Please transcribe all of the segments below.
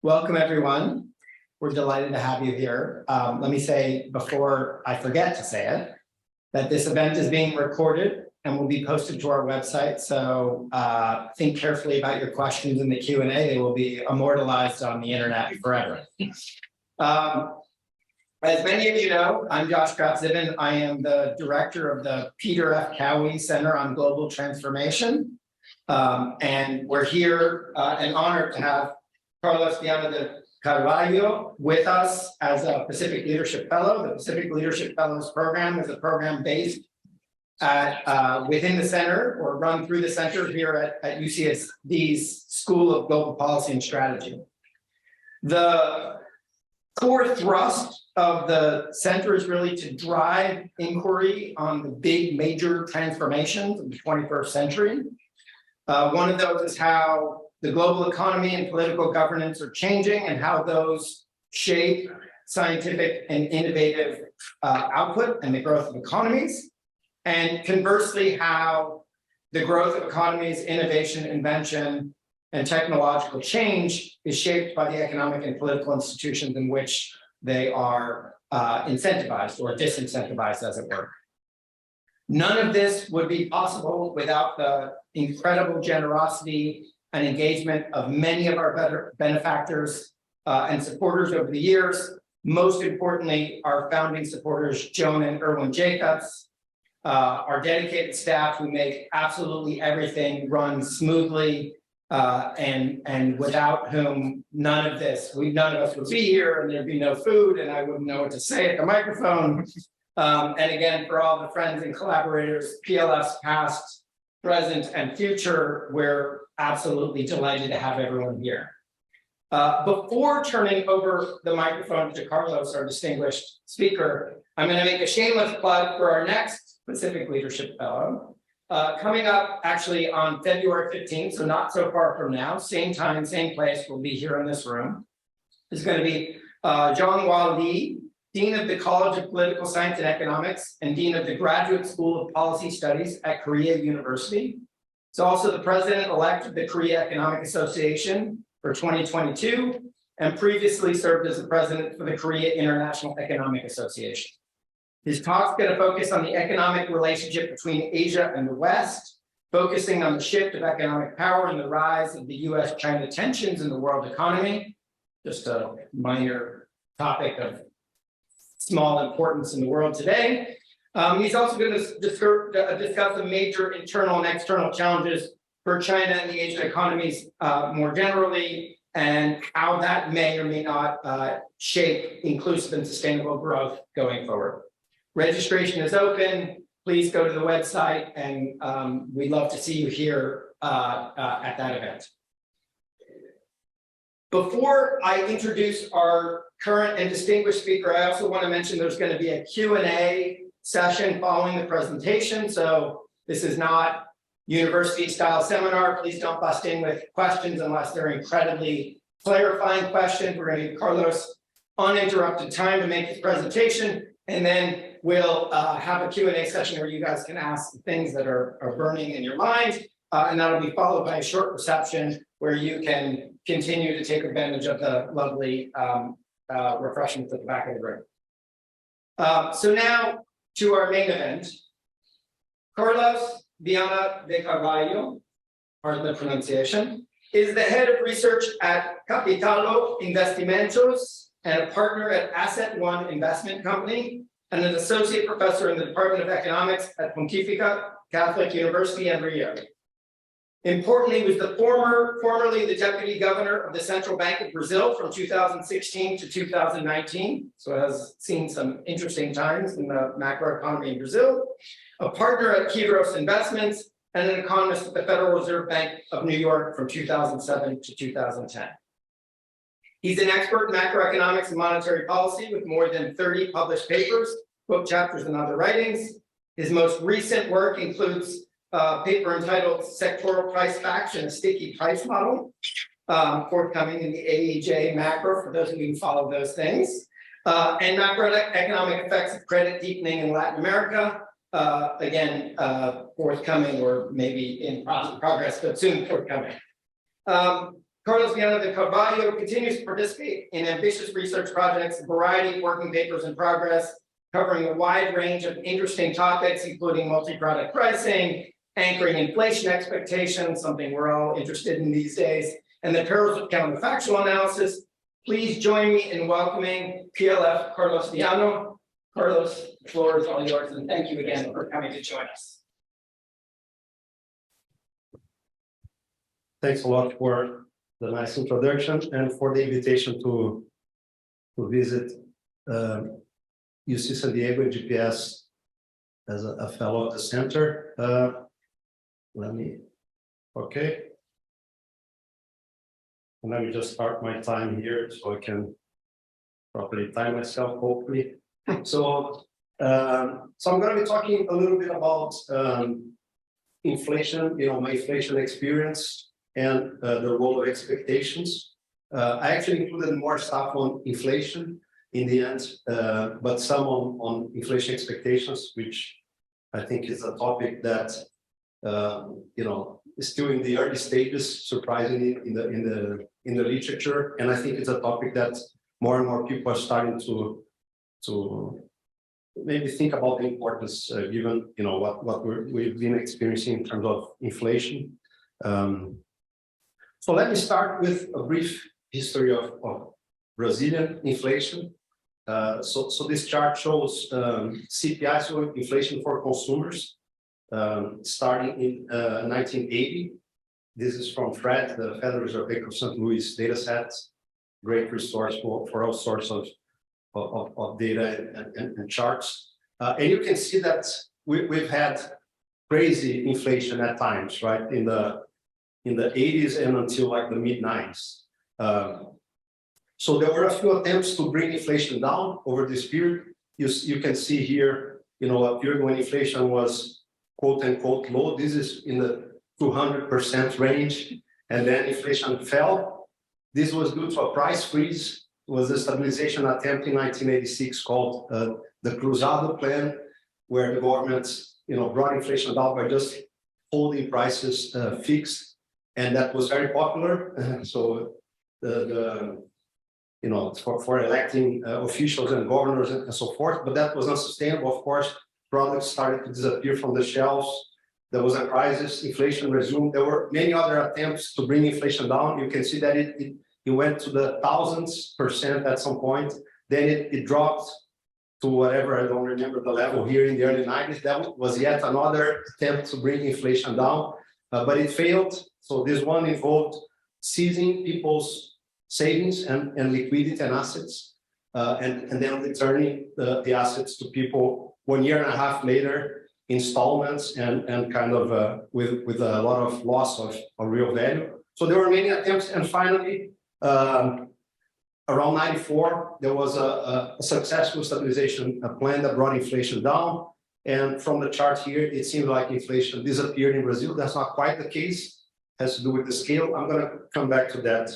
Welcome, everyone. We're delighted to have you here. Let me say, before I forget to say it, that this event is being recorded and will be posted to our website. So think carefully about your questions in the Q&A. They will be immortalized on the internet forever. As many of you know, I'm Josh Kratzibin. I am the director of the Peter F. Cowie Center on Global Transformation. And we're here and honored to have Viana de Carvalho with us as a Pacific Leadership Fellow. The Pacific Leadership Fellows program is a program based at, within the center or run through the center here at UCSD's School of Global Policy and Strategy. The core thrust of the center is really to drive inquiry on the big major transformations of the 21st century. One of those is how the global economy and political governance are changing and how those shape scientific and innovative output and the growth of economies. And conversely, how the growth of economies, innovation, invention, and technological change is shaped by the economic and political institutions in which they are incentivized or disincentivized, as it were. None of this would be possible without the incredible generosity and engagement of many of our benefactors and supporters over the years. Most importantly, our founding supporters, Joan and Erwin Jacobs, our dedicated staff who make absolutely everything run smoothly, and without whom none of us would be here, and there'd be no food, and I wouldn't know what to say at the microphone. And again, for all the friends and collaborators, PLF's past, present, and future, we're absolutely delighted to have everyone here. Before turning over the microphone to Carlos, our distinguished speaker, I'm going to make a shameless plug for our next Pacific Leadership Fellow. Coming up actually on February 15th, so not so far from now, same time, same place, we'll be here in this room, is going to be Zhonghua Li, Dean of the College of Political Science and Economics and Dean of the Graduate School of Policy Studies at Korea University. He's also the president-elect of the Korea Economic Association for 2022 and previously served as the president for the Korea International Economic Association. His talk's going to focus on the economic relationship between Asia and the West, focusing on the shift of economic power and the rise of the US-China tensions in the world economy. Just a minor topic of small importance in the world today. He's also going to discuss the major internal and external challenges for China and the Asian economies more generally, and how that may or may not shape inclusive and sustainable growth going forward. Registration is open. Please go to the website, and we'd love to see you here at that event. Before I introduce our current and distinguished speaker, I also want to mention there's going to be a Q&A session following the presentation. So this is not university-style seminar. Please don't bust in with questions unless they're incredibly clarifying questions. We're going to give Carlos uninterrupted time to make his presentation, and then we'll have a Q&A session where you guys can ask things that are burning in your mind, and that'll be followed by a short reception where you can continue to take advantage of the lovely refreshments at the back of the room. So now to our main event. Carlos Viana de Carvalho, pardon the pronunciation, is the head of research at Kapitalo Investimentos and a partner at Asset One Investment Company and an associate professor in the Department of Economics at Pontificia Catholic University in Rio. Importantly, he was formerly the deputy governor of the Central Bank of Brazil from 2016 to 2019. So has seen some interesting times in the macroeconomy in Brazil. A partner at Kidros Investments and an economist at the Federal Reserve Bank of New York from 2007 to 2010. He's an expert in macroeconomics and monetary policy with more than 30 published papers, book chapters, and other writings. His most recent work includes a paper entitled Sectoral Price Facts and a Sticky Price Model, forthcoming in the AEJ macro, for those of you who follow those things, and macroeconomic effects of credit deepening in Latin America, again, forthcoming or maybe in progress, but soon forthcoming. Carlos Viana de Carvalho continues to participate in ambitious research projects, a variety of working papers in progress, covering a wide range of interesting topics, including multi-product pricing, anchoring inflation expectations, something we're all interested in these days, and the perils of counterfactual analysis. Please join me in welcoming PLF Carlos Viana. Carlos, the floor is all yours, and thank you again for coming to join us. Thanks a lot for the nice introduction and for the invitation to visit UC San Diego and GPS as a fellow of the center. Let me just start my time here so I can properly time myself, hopefully. So I'm going to be talking a little bit about inflation, my inflation experience and the role of expectations. I actually included more stuff on inflation in the end, but some on inflation expectations, which I think is a topic that is still in the early stages, surprisingly, in the literature, and I think it's a topic that more and more people are starting to maybe think about the importance, given what we've been experiencing in terms of inflation. So let me start with a brief history of Brazilian inflation. So this chart shows CPI, so inflation for consumers, starting in 1980. This is from FRED, the Federal Reserve Bank of St. Louis data sets, great resource for all sorts of data and charts. And you can see that we've had crazy inflation at times, right? In the 80s and until like the mid 90s. So there were a few attempts to bring inflation down over this period. You can see here, a period when inflation was quote unquote low. This is in the 200% range, and then inflation fell. This was due to a price freeze. It was a stabilization attempt in 1986 called the Cruzado Plan, where the government, brought inflation down by just holding prices fixed, and that was very popular. So for electing officials and governors and so forth, but that was not sustainable. Of course, products started to disappear from the shelves. There was a crisis, inflation resumed. There were many other attempts to bring inflation down. You can see that it went to the thousands% at some point. Then it dropped to whatever, I don't remember the level here in the early 90s. That was yet another attempt to bring inflation down, but it failed. So this one involved seizing people's savings and liquidity and assets, and then returning the assets to people 1.5 years later, installments and kind of with a lot of loss of real value. So there were many attempts, and finally, around 94, there was a successful stabilization plan that brought inflation down. And from the chart here, it seems like inflation disappeared in Brazil. That's not quite the case. It has to do with the scale. I'm going to come back to that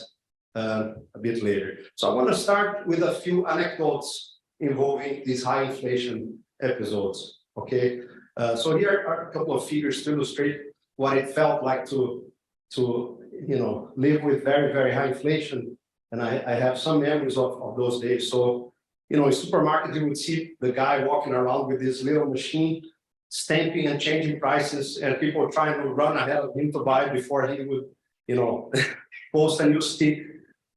a bit later. So I want to start with a few anecdotes involving these high inflation episodes. Okay. So here are a couple of figures to illustrate what it felt like to live with very, very high inflation. And I have some memories of those days. So, in supermarket, you would see the guy walking around with this little machine, stamping and changing prices, and people trying to run ahead of him to buy before he would, post a new stick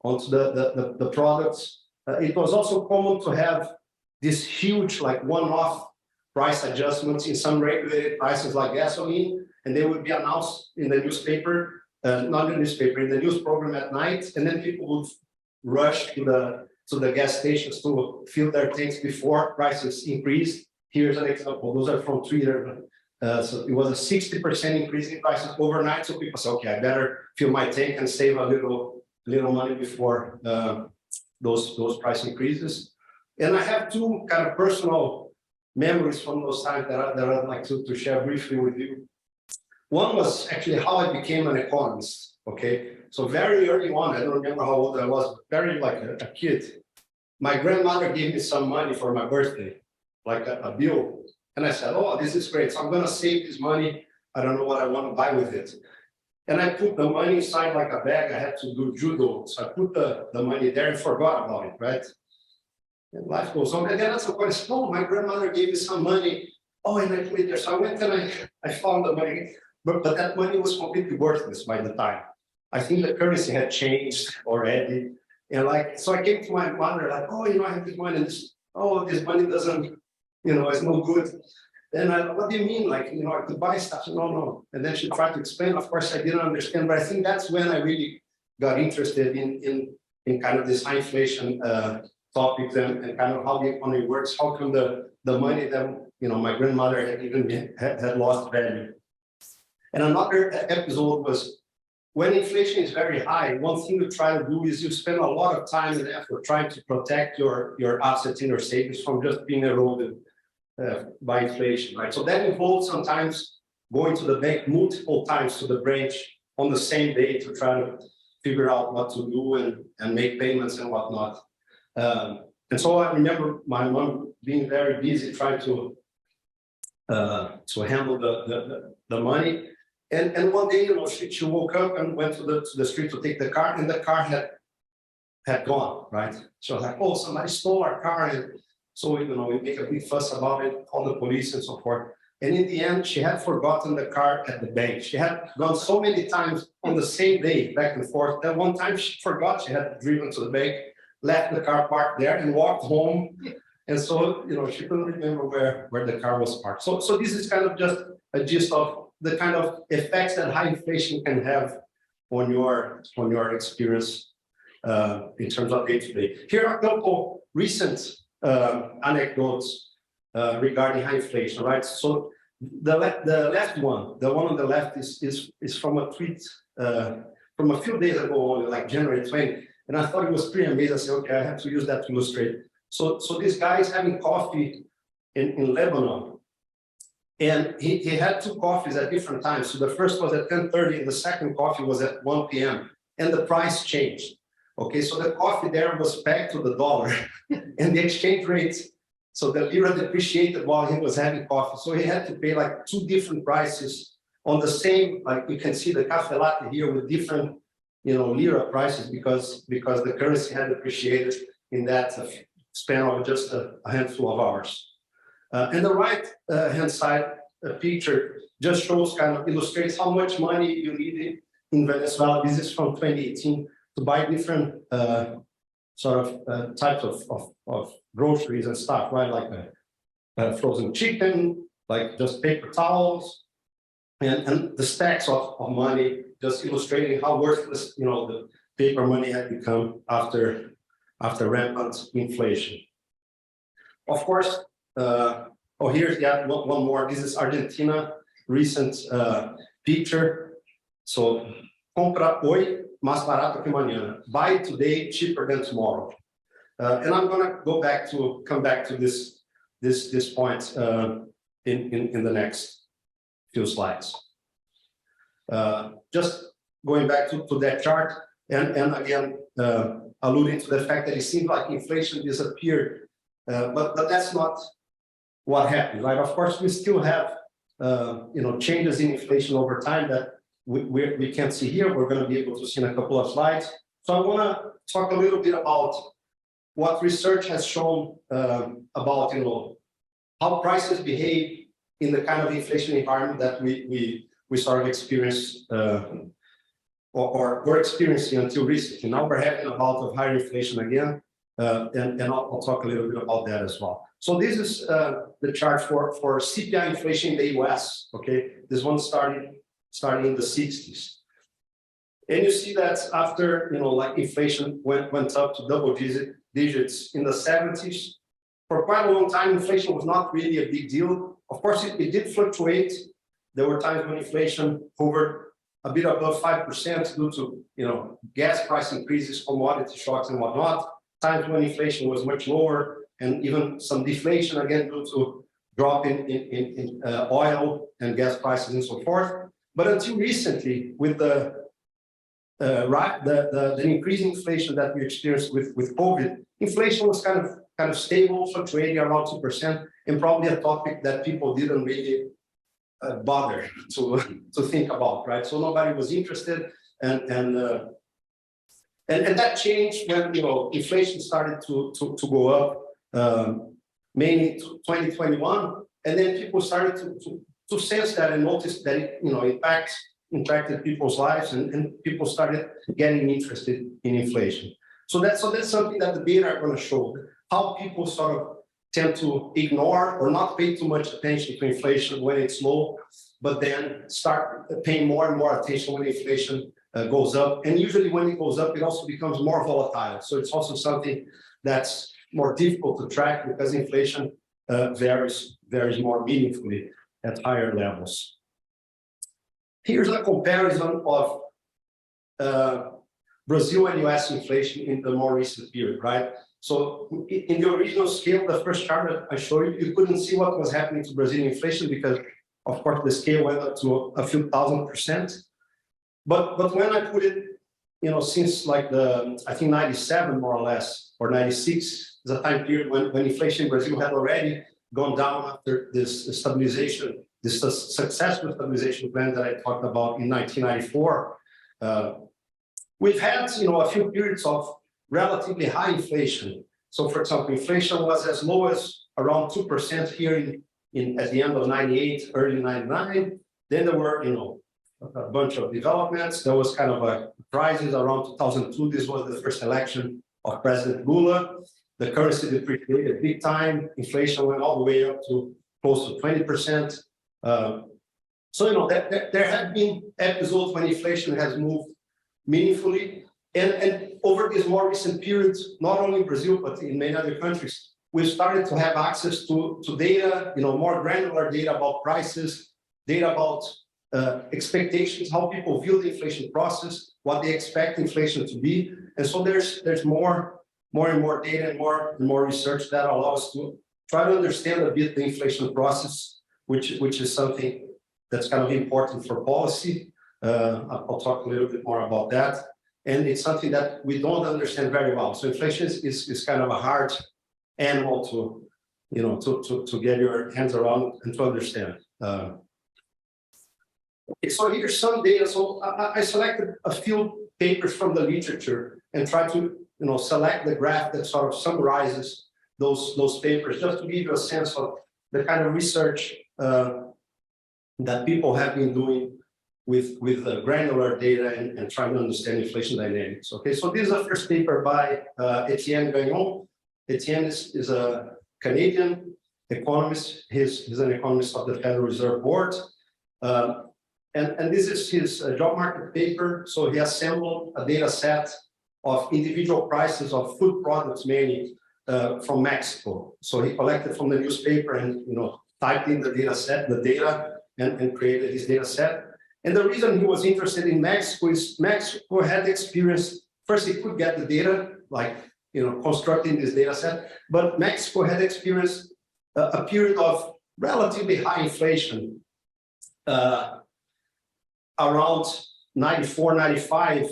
onto the products. It was also common to have this huge, like one-off price adjustments in some regulated prices like gasoline, and they would be announced in the newspaper, not in the newspaper, in the news program at night, and then people would rush to the gas stations to fill their tanks before prices increased. Here's an example. Those are from Twitter. So it was a 60% increase in prices overnight. So people say, okay, I better fill my tank and save a little money before those price increases. And I have two kind of personal memories from those times that I'd like to share briefly with you. One was actually how I became an economist. Okay, so very early on, I don't remember how old I was, very like a kid. My grandmother gave me some money for my birthday, like a bill. And I said, oh, this is great. So I'm going to save this money. I don't know what I want to buy with it. And I put the money inside like a bag. I had to do judo. So I put the money there and forgot about it, right? And life goes on. And then at some point, I said, oh, my grandmother gave me some money. Oh, and I put it there. So I went and I found the money. But that money was completely worthless by the time. I think the currency had changed already. And like, so I came to my mother, like, oh, you know, I have this money. And this money doesn't, you know, it's no good. And what do you mean? Like, you know, I could buy stuff. No. And then she tried to explain. Of course, I didn't understand, but I think that's when I really got interested in kind of this high inflation topics and kind of how the economy works. How come the money that, you know, my grandmother had even had lost value. And another episode was when inflation is very high, one thing you try to do is you spend a lot of time and effort trying to protect your assets in your savings from just being eroded by inflation, right? So that involves sometimes going to the bank multiple times to the branch on the same day to try to figure out what to do and make payments and whatnot. And so I remember my mom being very busy trying to handle the money. And one day, you know, she woke up and went to the street to take the car, and the car had gone, right? So I was like, oh, somebody stole our car. And so, you know, we make a big fuss about it, call the police and so forth. And in the end, she had forgotten the car at the bank. She had gone so many times on the same day, back and forth, that one time she forgot she had driven to the bank, left the car parked there and walked home. And so, you know, she couldn't remember where the car was parked. So this is kind of just a gist of the kind of effects that high inflation can have on your experience in terms of day-to-day. Here are a couple recent anecdotes regarding high inflation, right? So the left one, the one on the left is from a tweet from a few days ago, only, like January 20, and I thought it was pretty amazing. I said, okay, I have to use that to illustrate. So this guy is having coffee in Lebanon. And he had two coffees at different times. So the first was at 10:30 and the second coffee was at 1 p.m. And the price changed. Okay, so the coffee there was pegged to the dollar and the exchange rates. So the lira depreciated while he was having coffee. So he had to pay like two different prices on the same, like you can see the cafe latte here with different, you know, lira prices because the currency had depreciated in that span of just a handful of hours. And the right hand side picture just shows, kind of illustrates how much money you need in Venezuela. This is from 2018 to buy different types of groceries and stuff, right? Like frozen chicken, like just paper towels, and the stacks of money, just illustrating how worthless, you know, the paper money had become after rampant inflation. Of course, here's one more. This is Argentina, recent picture. So, compra hoy más barato que mañana. Buy today, cheaper than tomorrow. And I'm gonna come back to this point in the next few slides. Just going back to that chart, and again alluding to the fact that it seems like inflation disappeared, but that's not what happened, right? Of course, we still have changes in inflation over time that we can't see here. We're going to be able to see in a couple of slides. So I want to talk a little bit about what research has shown about how prices behave in the kind of inflation environment that we sort of experience or were experiencing until recently. Now we're having a bout of higher inflation again, and I'll talk a little bit about that as well. So this is the chart for CPI inflation in the US. Okay, this one starting in the 60s, and you see that after like inflation went up to double digits in the 70s. For quite a long time, inflation was not really a big deal. Of course, it did fluctuate. There were times when inflation hovered a bit above 5% due to gas price increases, commodity shocks, and whatnot. Times when inflation was much lower, and even some deflation again due to drop in oil and gas prices and so forth. But until recently, with the increasing inflation that we experienced with COVID, inflation was kind of stable, fluctuating around 2%, and probably a topic that people didn't really bother to think about, right? So nobody was interested, and that changed when inflation started to go up, mainly 2021, and then people started to sense that and notice that it impacted people's lives, and people started getting interested in inflation. So that's something that the data are going to show, how people sort of tend to ignore or not pay too much attention to inflation when it's low, but then start paying more and more attention when inflation goes up. And usually when it goes up, it also becomes more volatile. So it's also something that's more difficult to track because inflation varies more meaningfully at higher levels. Here's a comparison of Brazil and US inflation in the more recent period, right? So in the original scale, the first chart that I showed you, you couldn't see what was happening to Brazilian inflation because, of course, the scale went up to a few thousand%. But when I put it, since like I think 97 more or less, or 96 is a time period when inflation in Brazil had already gone down after this stabilization, this successful stabilization plan that I talked about in 1994. We've had, a few periods of relatively high inflation. So, for example, inflation was as low as around 2% here at the end of 98, early 99. Then there were, a bunch of developments. There was kind of a crisis around 2002. This was the first election of President Lula. The currency depreciated big time. Inflation went all the way up to close to 20%. So, there have been episodes when inflation has moved meaningfully. And over these more recent periods, not only in Brazil, but in many other countries, we've started to have access to data, more granular data about prices, data about expectations, how people view the inflation process, what they expect inflation to be. And so there's more and more data and more research that allows us to try to understand a bit the inflation process, which is something that's kind of important for policy. I'll talk a little bit more about that. And it's something that we don't understand very well. So inflation is kind of a hard animal to get your hands around and to understand. So here's some data. So I selected a few papers from the literature and tried to select the graph that sort of summarizes those papers, just to give you a sense of the kind of research that people have been doing with granular data and trying to understand inflation dynamics. Okay, so this is the first paper by Etienne Gagnon. Etienne is a Canadian economist. He's an economist of the Federal Reserve Board. And this is his job market paper. So he assembled a data set of individual prices of food products, mainly from Mexico. So he collected from the newspaper and typed in the data and created his data set. And the reason he was interested in Mexico is Mexico had experienced, first he could get the data, like, constructing this data set, but Mexico had experienced a period of relatively high inflation around 94, 95,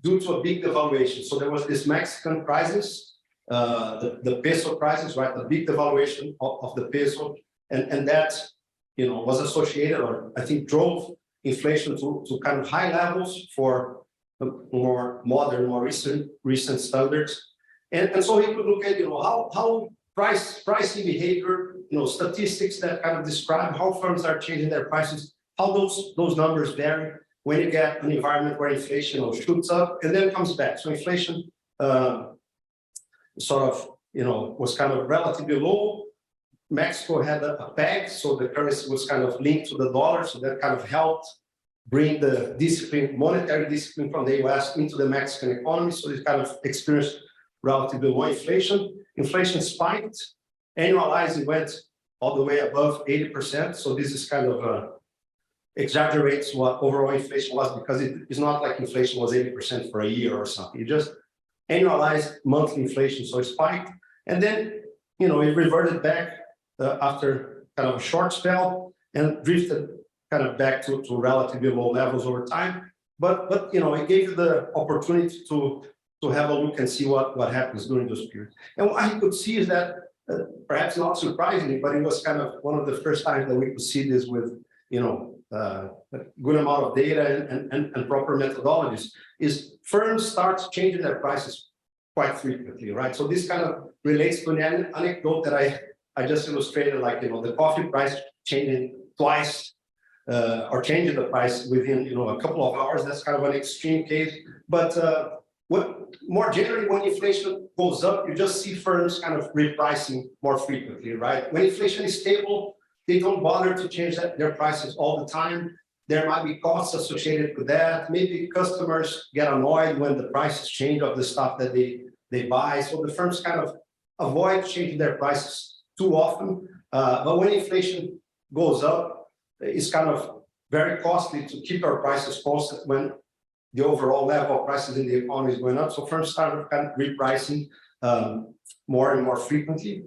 due to a big devaluation. So there was this Mexican crisis, the peso crisis, right? The big devaluation of the peso, and that, was associated, or I think drove inflation to kind of high levels for more modern, more recent standards. And so he could look at, how pricing behavior, statistics that kind of describe how firms are changing their prices, how those numbers vary when you get an environment where inflation shoots up and then comes back. So inflation sort of, was kind of relatively low. Mexico had a peg, so the currency was kind of linked to the dollar, so that kind of helped bring the monetary discipline from the US into the Mexican economy. So it kind of experienced relatively low inflation. Inflation spiked, annualized, it went all the way above 80%. So this is kind of exaggerates what overall inflation was, because it's not like inflation was 80% for a year or something. It just annualized monthly inflation, so it spiked, and then it reverted back after kind of a short spell and drifted kind of back to relatively low levels over time. But it gave you the opportunity to have a look and see what happens during those periods. And what I could see is that, perhaps not surprisingly, but it was kind of one of the first times that we could see this with a good amount of data and proper methodologies, is firms start changing their prices quite frequently, right? So this kind of relates to an anecdote that I just illustrated, like, the coffee price changing twice, or changing the price within, a couple of hours. That's kind of an extreme case. But what more generally, when inflation goes up, you just see firms kind of repricing more frequently, right? When inflation is stable, they don't bother to change their prices all the time. There might be costs associated with that. Maybe customers get annoyed when the prices change of the stuff that they buy. So the firms kind of avoid changing their prices too often. But when inflation goes up, it's kind of very costly to keep our prices constant when the overall level of prices in the economy is going up. So firms start kind of repricing more and more frequently.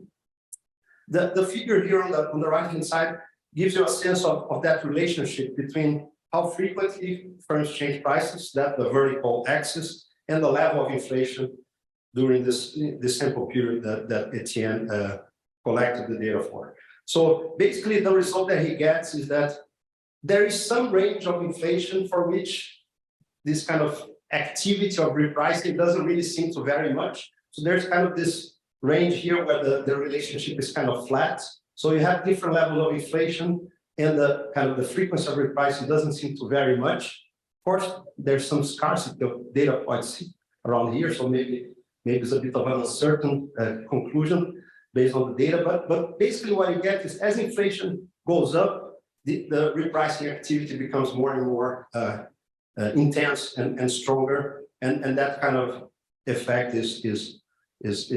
The figure here on the right-hand side gives you a sense of that relationship between how frequently firms change prices, that the vertical axis, and the level of inflation during this sample period that Etienne collected the data for. So basically, the result that he gets is that there is some range of inflation for which this kind of activity of repricing doesn't really seem to vary much. So there's kind of this range here where the relationship is kind of flat. So you have different levels of inflation, and the kind of the frequency of repricing doesn't seem to vary much. Of course, there's some scarcity of data points around here, so maybe it's a bit of an uncertain conclusion based on the data. But basically, what you get is as inflation goes up, the repricing activity becomes more and more intense and stronger, and that kind of effect is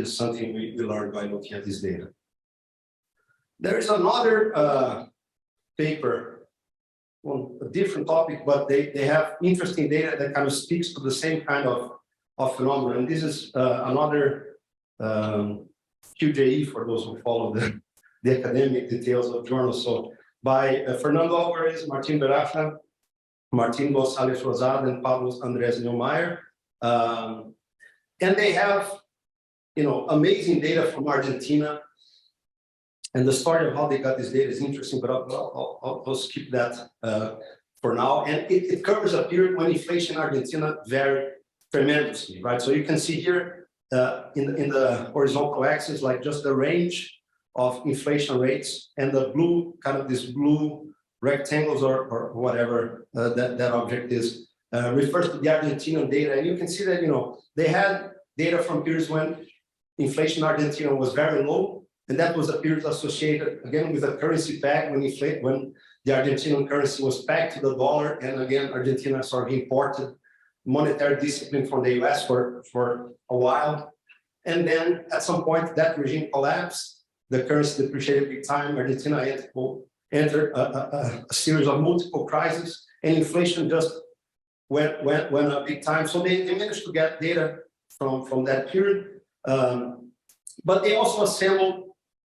something we learned by looking at this data. There is another paper on a different topic, but they have interesting data that kind of speaks to the same kind of phenomenon. And this is another QJE for those who follow the academic details of journals. So by Fernando Alvarez, Martin Beraja, Martin González Rosado, and Pablo Andrés Neumayer. And they have, amazing data from Argentina. And the story of how they got this data is interesting, but I'll skip that for now. And it covers a period when inflation in Argentina varied tremendously, right? So you can see here in the horizontal axis, like just the range of inflation rates, and the blue, kind of this blue rectangles or whatever that object is, refers to the Argentinian data. And you can see that, they had data from periods when inflation in Argentina was very low. And that was a period associated, again, with a currency peg when the Argentinian currency was pegged to the dollar. And again, Argentina sort of imported monetary discipline from the US for a while. And then at some point, that regime collapsed. The currency depreciated big time. Argentina entered a series of multiple crises, and inflation just went up big time. So they managed to get data from that period. But they also assembled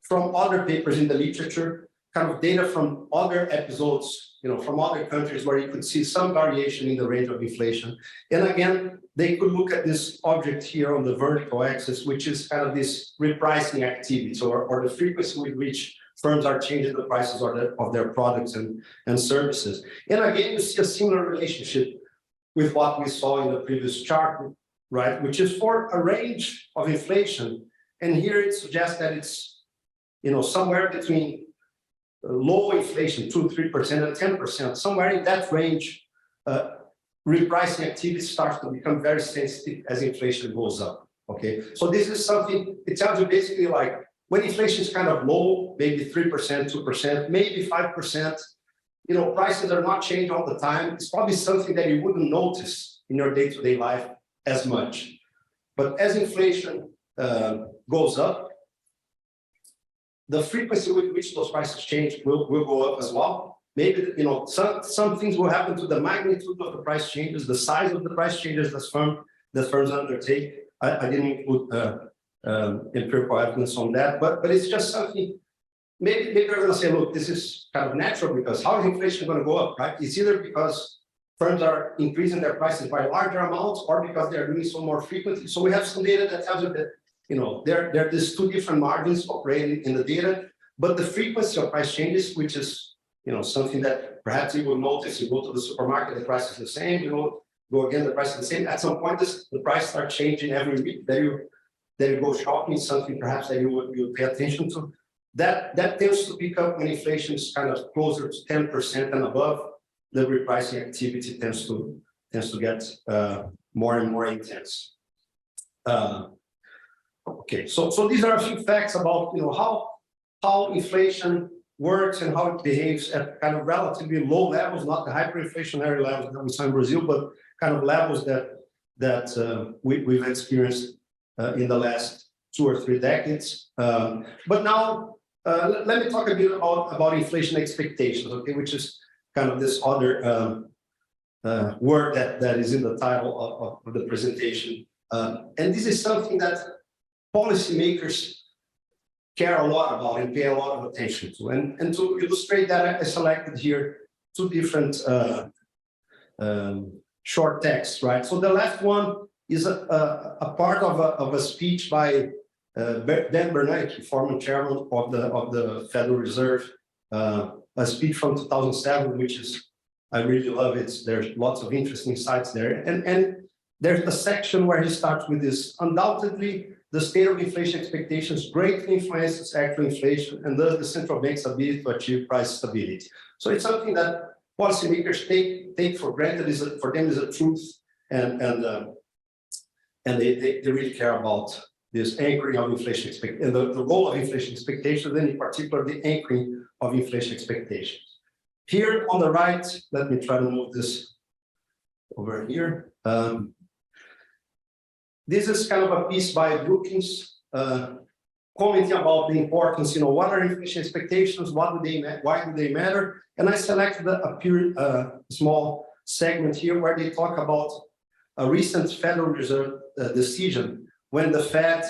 from other papers in the literature, kind of data from other episodes, from other countries where you could see some variation in the range of inflation. And again, they could look at this object here on the vertical axis, which is kind of this repricing activity, or the frequency with which firms are changing the prices of their products and services. And again, you see a similar relationship with what we saw in the previous chart, right? Which is for a range of inflation. And here it suggests that it's somewhere between low inflation, 2-3% and 10%, somewhere in that range, repricing activity starts to become very sensitive as inflation goes up. Okay, so this is something, it tells you basically like when inflation is kind of low, maybe 3%, 2%, maybe 5%, prices are not changing all the time. It's probably something that you wouldn't notice in your day-to-day life as much. But as inflation goes up, the frequency with which those prices change will go up as well. Maybe some things will happen to the magnitude of the price changes, the size of the price changes that firms undertake. I didn't include empirical evidence on that, but it's just something. Maybe they're going to say, look, this is kind of natural because how is inflation going to go up, right? It's either because firms are increasing their prices by larger amounts, or because they are doing so more frequently. So we have some data that tells you that there are these two different margins operating in the data, but the frequency of price changes, which is something that perhaps you will notice. You go to the supermarket, the price is the same. You go again, the price is the same. At some point, the price starts changing every week. Then you go shopping, something perhaps that you pay attention to. That tends to pick up when inflation is kind of closer to 10% and above. The repricing activity tends to get more and more intense. Okay, so these are a few facts about how inflation works and how it behaves at kind of relatively low levels, not the hyperinflationary levels that we saw in Brazil, but kind of levels that we've experienced in the last 2 or 3 decades. But now let me talk a bit about inflation expectations, okay, which is kind of this other word that is in the title of the presentation. And this is something that policymakers care a lot about and pay a lot of attention to. And to illustrate that, I selected here 2 different short texts, right? So the left one is a part of a speech by Dan Bernanke, former chairman of the Federal Reserve, a speech from 2007, which is, I really love it. There's lots of interesting sites there. And there's a section where he starts with this: undoubtedly, the state of inflation expectations greatly influences actual inflation and thus the central bank's ability to achieve price stability. So it's something that policymakers take for granted, for them is a truth, and they really care about this anchoring of inflation expectations and the role of inflation expectations, and in particular the anchoring of inflation expectations. Here on the right, let me try to move this over here. This is kind of a piece by Brookings commenting about the importance, what are inflation expectations, why do they matter? And I selected a small segment here where they talk about a recent Federal Reserve decision when the Fed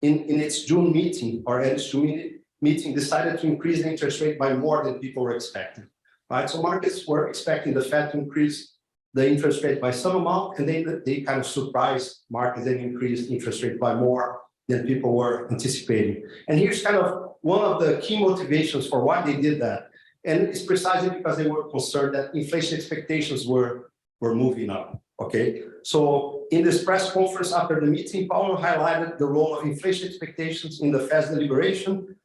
in its June meeting, or at its June meeting, decided to increase the interest rate by more than people were expecting, right? So markets were expecting the Fed to increase the interest rate by some amount, and they kind of surprised markets and increased interest rate by more than people were anticipating. And here's kind of one of the key motivations for why they did that. And it's precisely because they were concerned that inflation expectations were moving up, okay? So in this press conference after the meeting, Powell highlighted the role of inflation expectations in the Fed's deliberation.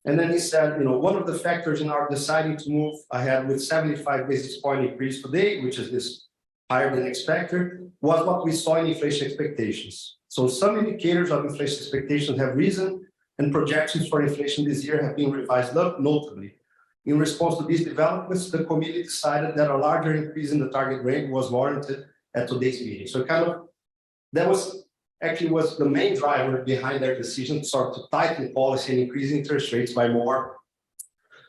And then he said, one of the factors in our deciding to move ahead with 75 basis point increase today, which is this higher than expected, was what we saw in inflation expectations. So some indicators of inflation expectations have risen, and projections for inflation this year have been revised up notably. In response to these developments, the committee decided that a larger increase in the target rate was warranted at today's meeting. So that was the main driver behind their decision to sort of tighten policy and increase interest rates by more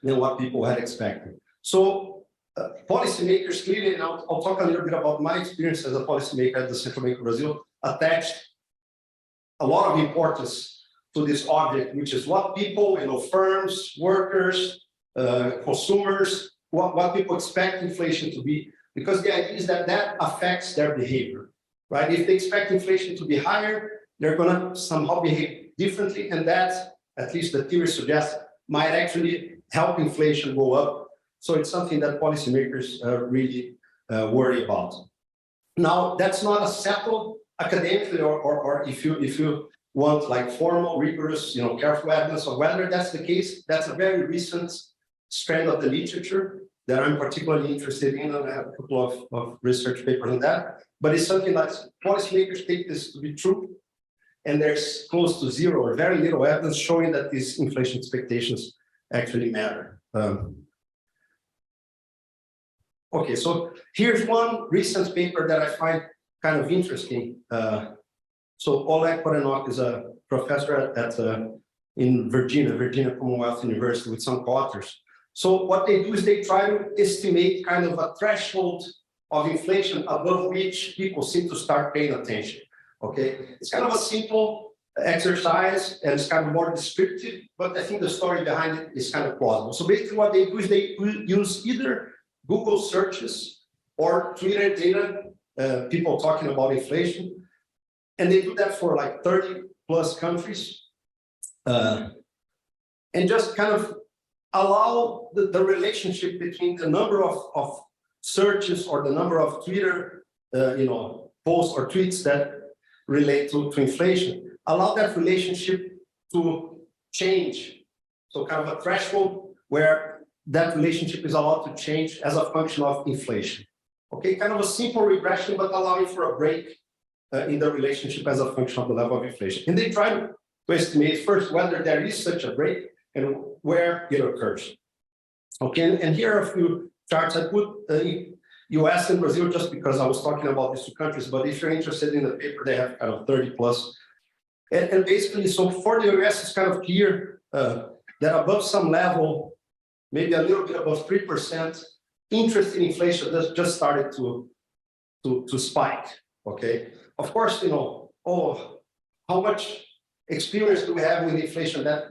than what people had expected. So policymakers clearly, and I'll talk a little bit about my experience as a policymaker at the Central Bank of Brazil, attached a lot of importance to this object, which is what people, firms, workers, consumers, what people expect inflation to be, because the idea is that affects their behavior, right? If they expect inflation to be higher, they're going to somehow behave differently, and that, at least the theory suggests, might actually help inflation go up. So it's something that policymakers really worry about. Now, that's not a settled academically, or if you want like formal, rigorous, careful evidence of whether that's the case. That's a very recent strand of the literature that I'm particularly interested in, and I have a couple of research papers on that. But it's something that policymakers take this to be true, and there's close to zero or very little evidence showing that these inflation expectations actually matter. Okay, so here's one recent paper that I find kind of interesting. So Oleg Korenok is a professor in Virginia Commonwealth University with some co-authors. So what they do is they try to estimate kind of a threshold of inflation above which people seem to start paying attention. Okay, it's kind of a simple exercise and it's kind of more descriptive, but I think the story behind it is kind of plausible. So basically what they do is they use either Google searches or Twitter data, people talking about inflation, and they do that for like 30 plus countries, and just kind of allow the relationship between the number of searches or the number of Twitter, posts or tweets that relate to inflation, allow that relationship to change. So kind of a threshold where that relationship is allowed to change as a function of inflation. Okay, kind of a simple regression, but allowing for a break in the relationship as a function of the level of inflation. And they try to estimate first whether there is such a break and where it occurs. Okay, and here are a few charts. I put US and Brazil just because I was talking about these two countries, but if you're interested in the paper, they have kind of 30 plus. And basically, so for the US, it's kind of clear that above some level, maybe a little bit above 3%, interest in inflation just started to spike. Okay, of course, how much experience do we have with inflation that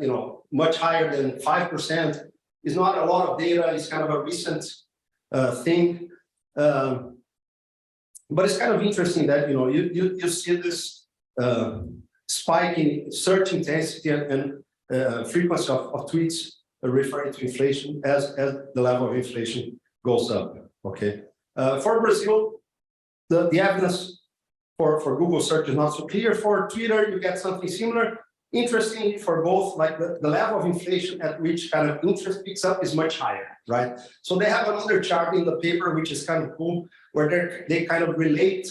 much higher than 5% is not a lot of data. It's kind of a recent thing, but it's kind of interesting that you see this spike in search intensity and frequency of tweets referring to inflation as the level of inflation goes up. Okay, for Brazil, the evidence for Google search is not so clear. For Twitter, you get something similar. Interesting for both, like the level of inflation at which kind of interest picks up is much higher, right? So they have another chart in the paper, which is kind of cool, where they kind of relate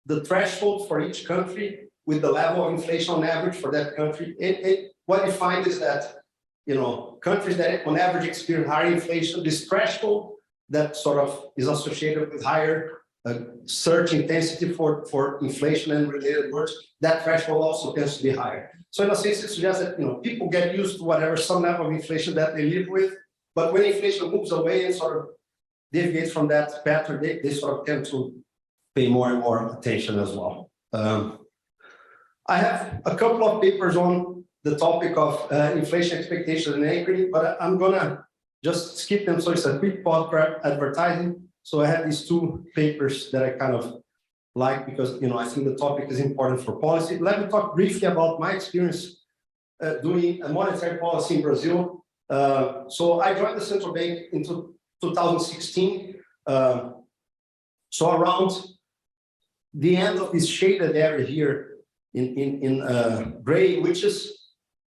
the threshold for each country with the level of inflation on average for that country. What you find is that, countries that on average experience higher inflation, this threshold that sort of is associated with higher search intensity for inflation and related words, that threshold also tends to be higher. So in a sense, it suggests that people get used to whatever some level of inflation that they live with, but when inflation moves away and sort of deviates from that pattern, they sort of tend to pay more and more attention as well. I have a couple of papers on the topic of inflation expectations and anchoring, but I'm gonna just skip them. So it's a quick pause for advertising. So I have these two papers that I kind of like because I think the topic is important for policy. Let me talk briefly about my experience doing a monetary policy in Brazil. So I joined the central bank in 2016. So around the end of this shaded area here in gray, which is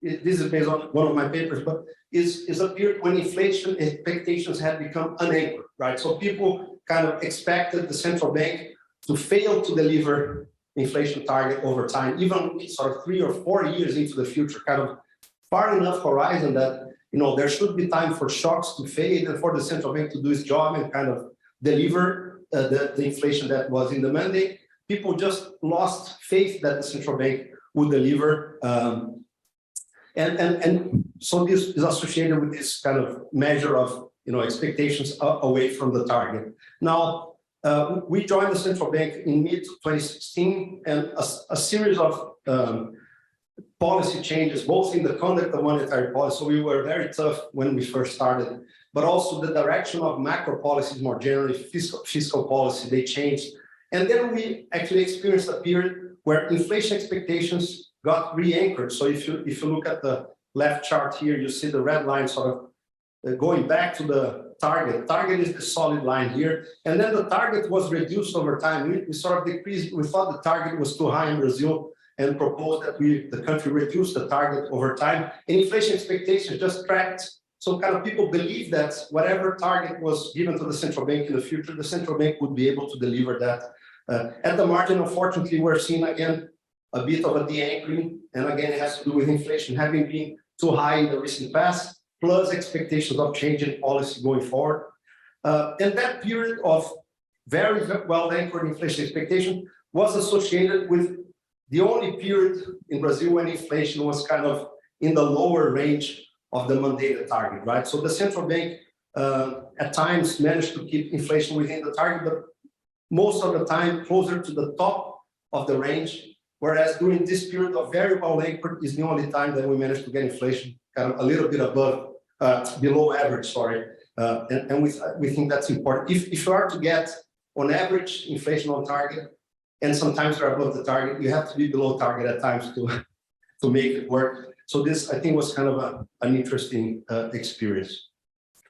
this is based on one of my papers, but is a period when inflation expectations had become unanchored, right? So people kind of expected the central bank to fail to deliver inflation target over time, even sort of 3 or 4 years into the future, kind of far enough horizon that there should be time for shocks to fade and for the central bank to do its job and kind of deliver the inflation that was in the mandate. People just lost faith that the central bank would deliver. And so this is associated with this kind of measure of expectations away from the target. Now, we joined the central bank in mid-2016, and a series of policy changes, both in the conduct of monetary policy. So we were very tough when we first started, but also the direction of macro policies more generally, fiscal policy, they changed. And then we actually experienced a period where inflation expectations got re-anchored. So if you look at the left chart here, you see the red line sort of going back to the target. Target is the solid line here. And then the target was reduced over time. We sort of decreased. We thought the target was too high in Brazil and proposed that the country reduce the target over time. And inflation expectations just tracked. So kind of people believe that whatever target was given to the central bank in the future, the central bank would be able to deliver that. At the margin, unfortunately, we're seeing again a bit of a de-anchoring. And again, it has to do with inflation having been too high in the recent past, plus expectations of changing policy going forward. And that period of very well-anchored inflation expectation was associated with the only period in Brazil when inflation was kind of in the lower range of the mandated target, right? So the central bank at times managed to keep inflation within the target, but most of the time closer to the top of the range, whereas during this period of very well-anchored is the only time that we managed to get inflation kind of a little bit above, below average, sorry. And we think that's important. If you are to get on average inflation on target, and sometimes you're above the target, you have to be below target at times to make it work. So this, I think, was kind of an interesting experience.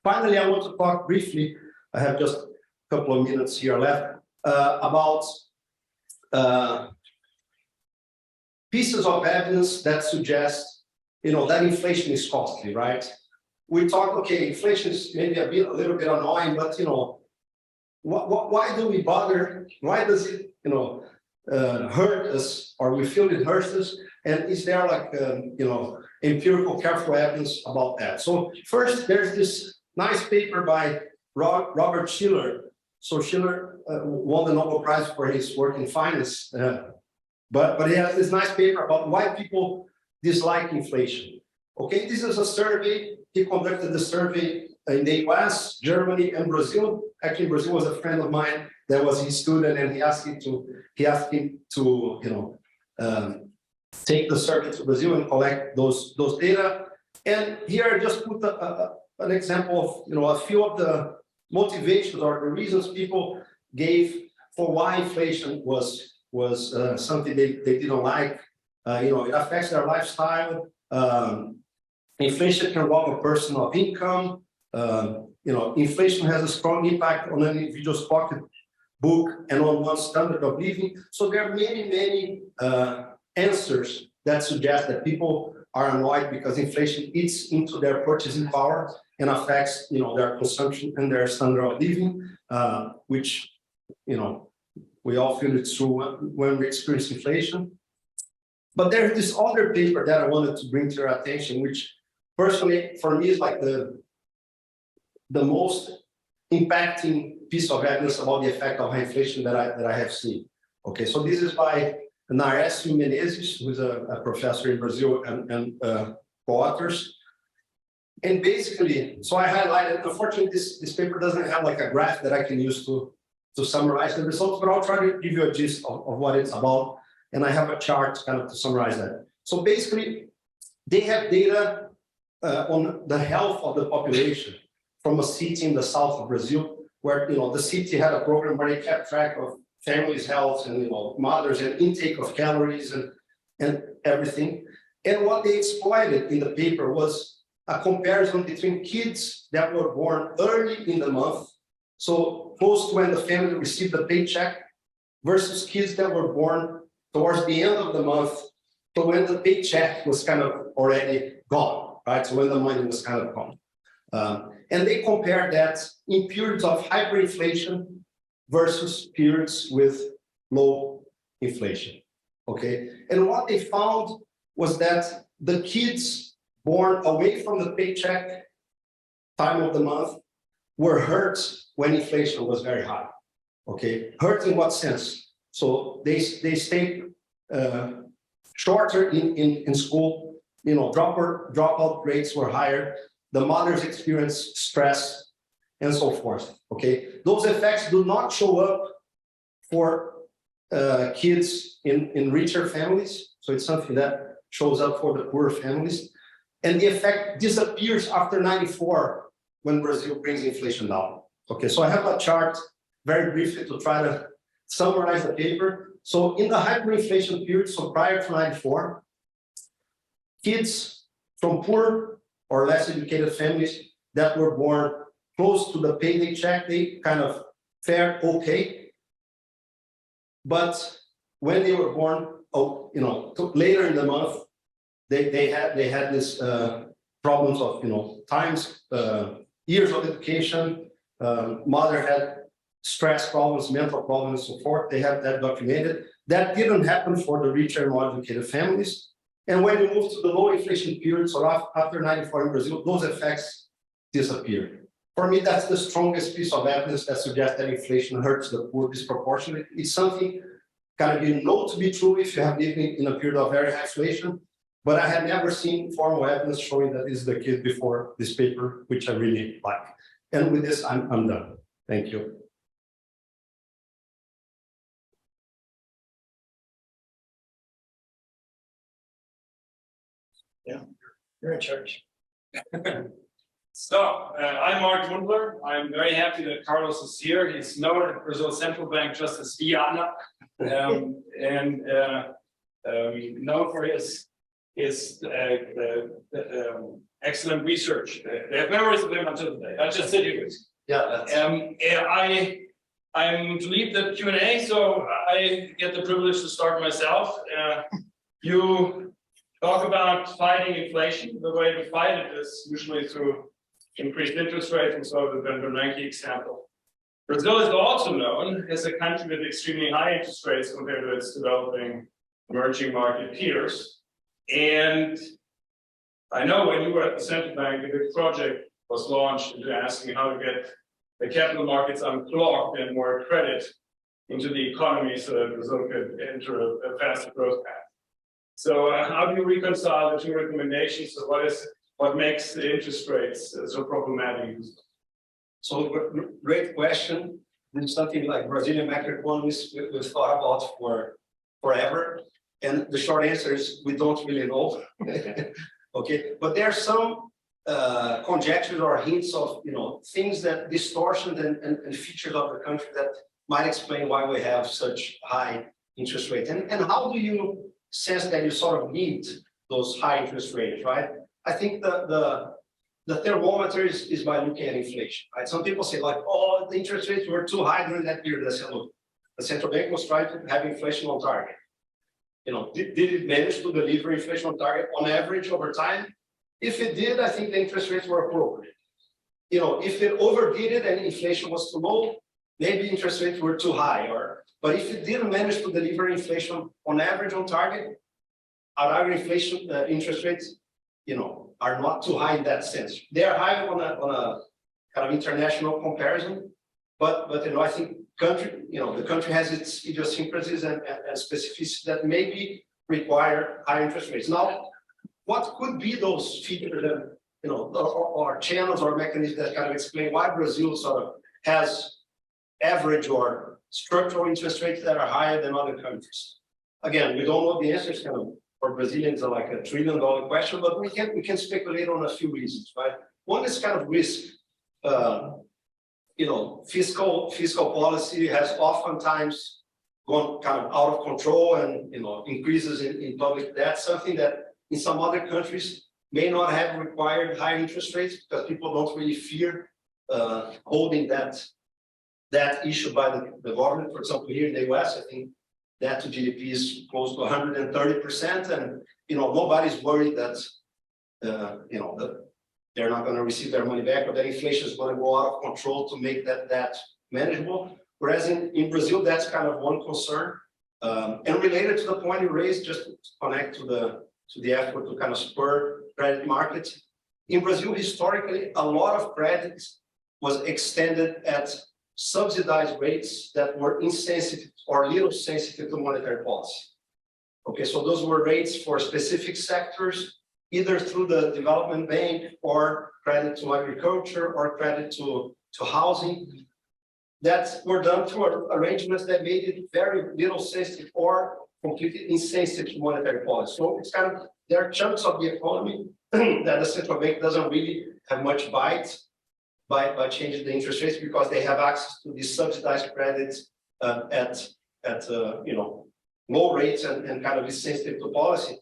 Finally, I want to talk briefly, I have just a couple of minutes here left, about pieces of evidence that suggest, that inflation is costly, right? We talk, okay, inflation is maybe a little bit annoying, but why do we bother? Why does it, hurt us, or we feel it hurts us? And is there like, empirical, careful evidence about that? So first, there's this nice paper by Robert Shiller. So Shiller won the Nobel Prize for his work in finance, but he has this nice paper about why people dislike inflation. Okay, this is a survey. He conducted the survey in the US, Germany, and Brazil. Actually, Brazil was a friend of mine that was his student, and he asked him to take the survey to Brazil and collect those data. And here I just put an example of a few of the motivations or the reasons people gave for why inflation was something they didn't like. It affects their lifestyle. Inflation can rob a person of income. Inflation has a strong impact on an individual's pocketbook and on one's standard of living. So there are many answers that suggest that people are annoyed because inflation eats into their purchasing power and affects, their consumption and their standard of living, which, we all feel it's true when we experience inflation. But there's this other paper that I wanted to bring to your attention, which personally, for me, is like the most impacting piece of evidence about the effect of high inflation that I have seen. Okay, so this is by Nares Menezes, who is a professor in Brazil and co-authors. And basically, so I highlighted, unfortunately, this paper doesn't have like a graph that I can use to summarize the results, but I'll try to give you a gist of what it's about. And I have a chart kind of to summarize that. So basically, they have data on the health of the population from a city in the south of Brazil, where the city had a program where they kept track of families' health and mothers and intake of calories and everything. And what they exploited in the paper was a comparison between kids that were born early in the month, so close to when the family received the paycheck, versus kids that were born towards the end of the month, so when the paycheck was kind of already gone, right? So when the money was kind of gone. And they compared that in periods of hyperinflation versus periods with low inflation, okay? And what they found was that the kids born away from the paycheck time of the month were hurt when inflation was very high, okay? Hurt in what sense? So they stayed shorter in school, dropout rates were higher, the mothers experienced stress, and so forth, okay? Those effects do not show up for kids in richer families, so it's something that shows up for the poorer families, and the effect disappears after 94 when Brazil brings inflation down. Okay, so I have a chart very briefly to try to summarize the paper. So in the hyperinflation period, so prior to 94, kids from poor or less educated families that were born close to the payday check, they kind of fared okay. But when they were born, later in the month, they had this problems of times, years of education. Mother had stress problems, mental problems, and so forth. They have that documented. That didn't happen for the richer and more educated families. And when you move to the low inflation period, so after 94 in Brazil, those effects disappeared. For me, that's the strongest piece of evidence that suggests that inflation hurts the poor disproportionately. It's something kind of to be true if you have lived in a period of very high inflation, but I have never seen formal evidence showing that this is the case before this paper, which I really like. And with this, I'm done. Thank you. Yeah, you're in charge. So, I'm Mark Mundler. I'm very happy that Carlos is here. He's known at Brazil Central Bank just as Viana, and known for his his excellent research. They have memories of him until today. I just sit here with you. Yeah, that's. I'm to lead the Q&A, so I get the privilege to start myself. You talk about fighting inflation. The way to fight it is usually through increased interest rates, and so the Bernanke example. Brazil is also known as a country with extremely high interest rates compared to its developing emerging market peers. And I know when you were at the central bank, a big project was launched into asking how to get the capital markets unclogged and more credit into the economy so that Brazil could enter a faster growth path. So how do you reconcile the two recommendations? So what makes the interest rates so problematic? So great question. It's something like Brazilian macroeconomists we've thought about forever. And the short answer is we don't really know. Okay, but there are some conjectures or hints of things that distortions and features of the country that might explain why we have such high interest rates. And how do you sense that you sort of need those high interest rates, right? I think the thermometer is by looking at inflation, right? Some people say like, oh, the interest rates were too high during that period. I said, look, the central bank was trying to have inflation on target. Did it manage to deliver inflation on target on average over time? If it did, I think the interest rates were appropriate. If it overdid it and inflation was too low, maybe interest rates were too high. But if it didn't manage to deliver inflation on average on target, our inflation interest rates, are not too high in that sense. They are high on a kind of international comparison, but I think the country has its idiosyncrasies and specificities that maybe require high interest rates. Now, what could be those features that or channels or mechanisms that kind of explain why Brazil sort of has average or structural interest rates that are higher than other countries? Again, we don't know the answers. Kind of for Brazilians are like $1 trillion question, but we can speculate on a few reasons, right? One is kind of risk. Fiscal policy has oftentimes gone kind of out of control and increases in public debt, something that in some other countries may not have required high interest rates because people don't really fear holding that issue by the government. For example, here in the US, I think debt to GDP is close to 130%, and nobody's worried that that they're not going to receive their money back or that inflation is going to go out of control to make that manageable. Whereas in Brazil, that's kind of one concern. And related to the point you raised, just to connect to the effort to kind of spur credit markets. In Brazil, historically, a lot of credit was extended at subsidized rates that were insensitive or little sensitive to monetary policy. Okay, so those were rates for specific sectors, either through the development bank or credit to agriculture or credit to housing, that were done through arrangements that made it very little sensitive or completely insensitive to monetary policy. So it's kind of, there are chunks of the economy that the central bank doesn't really have much bite by changing the interest rates because they have access to these subsidized credits at low rates and kind of is sensitive to policy.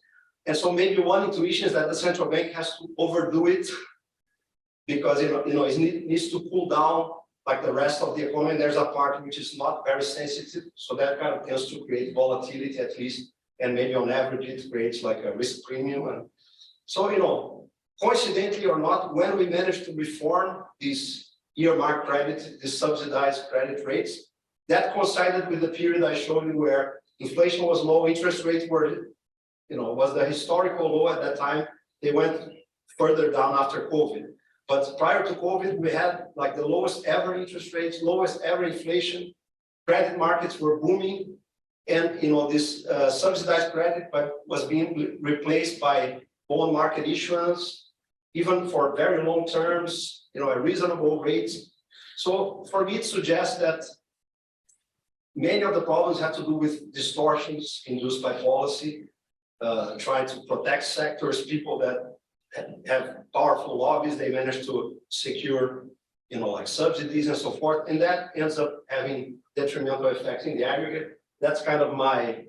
And so maybe one intuition is that the central bank has to overdo it because it needs to cool down like the rest of the economy. There's a part which is not very sensitive, so that kind of tends to create volatility at least, and maybe on average it creates like a risk premium. And so coincidentally or not, when we managed to reform these earmark credit, these subsidized credit rates, that coincided with the period I showed you where inflation was low, interest rates were, was the historical low at that time. They went further down after COVID. But prior to COVID, we had like the lowest ever interest rates, lowest ever inflation, credit markets were booming, and this subsidized credit was being replaced by bond market issuance, even for very long terms, at reasonable rates. So for me, it suggests that many of the problems have to do with distortions induced by policy, trying to protect sectors, people that have powerful lobbies, they manage to secure, like subsidies and so forth, and that ends up having detrimental effects in the aggregate. That's kind of my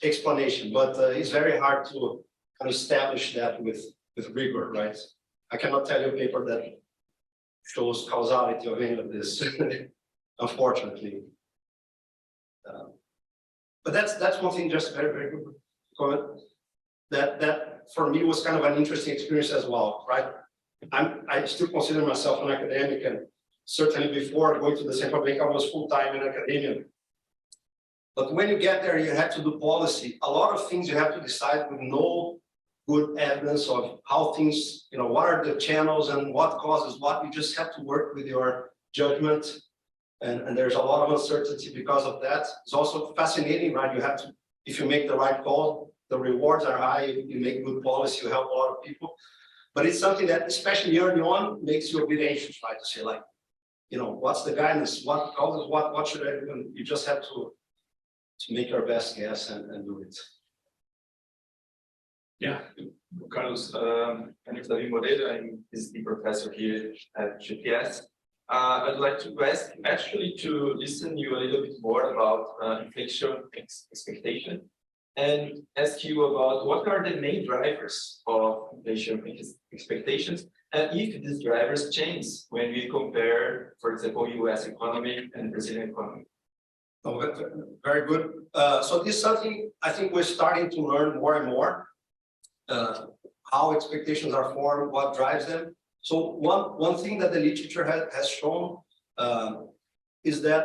explanation, but it's very hard to establish that with rigor, right? I cannot tell you a paper that shows causality of any of this, unfortunately. But that's one thing, just very good comment. That for me was kind of an interesting experience as well, right? I still consider myself an academic, and certainly before going to the central bank, I was full-time in academia. But when you get there, you have to do policy. A lot of things you have to decide with no good evidence of how things, what are the channels and what causes what. You just have to work with your judgment. And there's a lot of uncertainty because of that. It's also fascinating, right? You have to, if you make the right call, the rewards are high, you make good policy, you help a lot of people. But it's something that, especially early on, makes you a bit anxious, right? To say like, what's the guidance? What causes what should I do? And you just have to make your best guess and do it. Yeah, Carlos, I'm David Moreira. I'm the professor here at GPS. I'd like to ask actually to listen you a little bit more about inflation expectation and ask you about what are the main drivers of inflation expectations and if these drivers change when we compare, for example, US economy and Brazilian economy. Oh, very good. So this is something I think we're starting to learn more and more, how expectations are formed, what drives them. So one thing that the literature has shown is that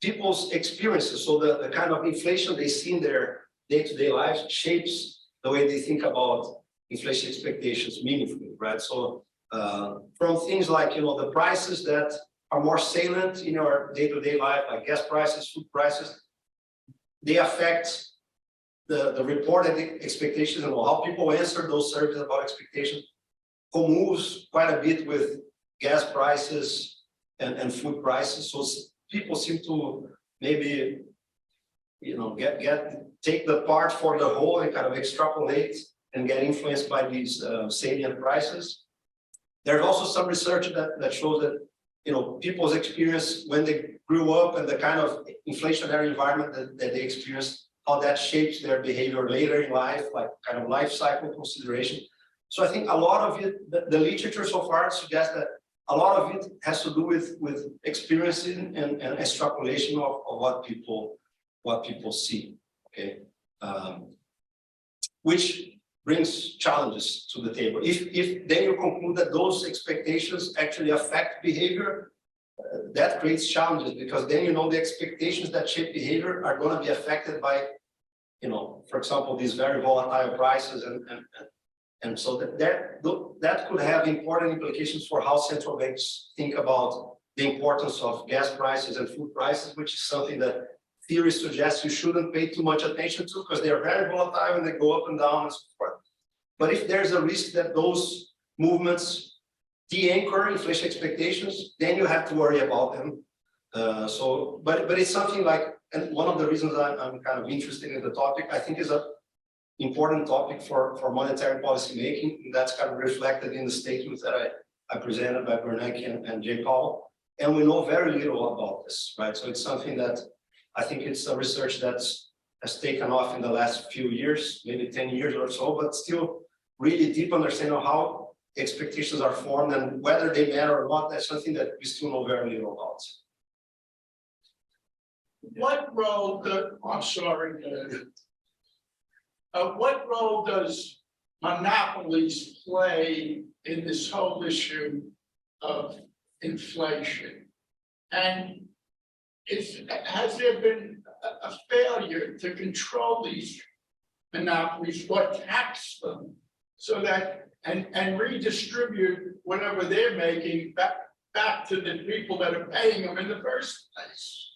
people's experiences, so the kind of inflation they see in their day-to-day lives shapes the way they think about inflation expectations meaningfully, right? So from things like, the prices that are more salient in your day-to-day life, like gas prices, food prices, they affect the reported expectations and how people answer those surveys about expectations. Moves quite a bit with gas prices and food prices. So people seem to maybe, take the part for the whole and kind of extrapolate and get influenced by these salient prices. There's also some research that shows that, people's experience when they grew up and the kind of inflationary environment that they experienced, how that shapes their behavior later in life, like kind of life cycle consideration. So I think a lot of it, the literature so far suggests that a lot of it has to do with experiencing and extrapolation of what people see, okay? Which brings challenges to the table. If then you conclude that those expectations actually affect behavior, that creates challenges because then the expectations that shape behavior are going to be affected by, for example, these very volatile prices and so that could have important implications for how central banks think about the importance of gas prices and food prices, which is something that theory suggests you shouldn't pay too much attention to because they are very volatile and they go up and down and so forth. But if there's a risk that those movements de-anchor inflation expectations, then you have to worry about them. But it's something like, and one of the reasons I'm kind of interested in the topic, I think is a important topic for monetary policy making. That's kind of reflected in the statements that I presented by Bernanke and Jay Powell. And we know very little about this, right? So it's something that I think it's a research has taken off in the last few years, maybe 10 years or so, but still really deep understanding of how expectations are formed and whether they matter or not. That's something that we still know very little about. What role what role does monopolies play in this whole issue of inflation? And has there been a failure to control these monopolies or tax them so that and redistribute whatever they're making back to the people that are paying them in the first place?